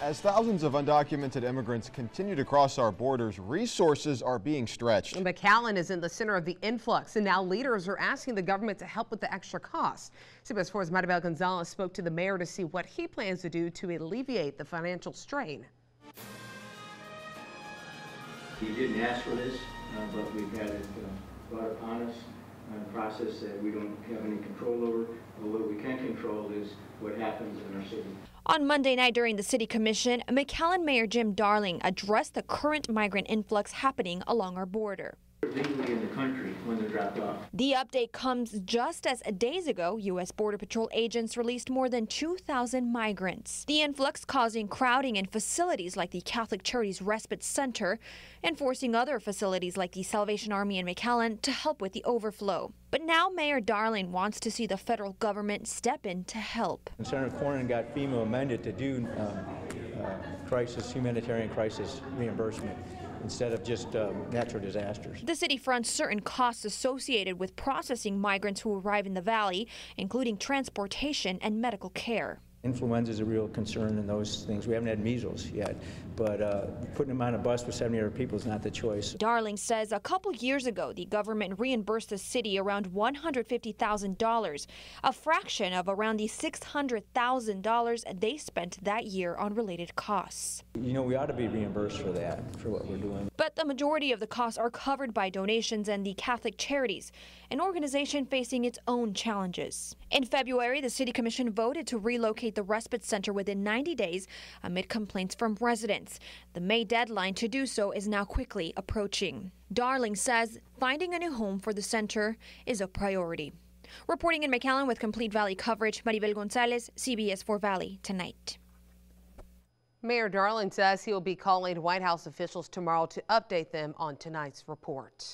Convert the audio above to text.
As thousands of undocumented immigrants continue to cross our borders, resources are being stretched. McAllen is in the center of the influx, and now leaders are asking the government to help with the extra costs. CBS 4's Maribel Gonzalez spoke to the mayor to see what he plans to do to alleviate the financial strain. We didn't ask for this, but we've had it brought upon us in a process that we don't have any control over. But what we can control is what happens in our city. On Monday night during the City Commission, McAllen Mayor Jim Darling addressed the current migrant influx happening along our border. Legally in the country when they're dropped off. The update comes just as days ago, U.S. Border Patrol agents released more than 2,000 migrants. The influx causing crowding in facilities like the Catholic Charities Respite Center and forcing other facilities like the Salvation Army in McAllen to help with the overflow. But now Mayor Darling wants to see the federal government step in to help. Senator Cornyn got FEMA amended to do humanitarian crisis reimbursement instead of just natural disasters. The city fronts certain costs associated with processing migrants who arrive in the valley, including transportation and medical care. Influenza is a real concern in those things. We haven't had measles yet, but putting them on a bus with 70 other people is not the choice. Darling says a couple years ago, the government reimbursed the city around $150,000, a fraction of around the $600,000 they spent that year on related costs. You know, we ought to be reimbursed for that, for what we're doing. But the majority of the costs are covered by donations and the Catholic Charities, an organization facing its own challenges. In February, the City Commission voted to relocate the respite center within 90 days amid complaints from residents. The May deadline to do so is now quickly approaching. Darling says finding a new home for the center is a priority. Reporting in McAllen with complete Valley coverage, Maribel Gonzalez, CBS 4 Valley Tonight. Mayor Darling says he will be calling White House officials tomorrow to update them on tonight's report.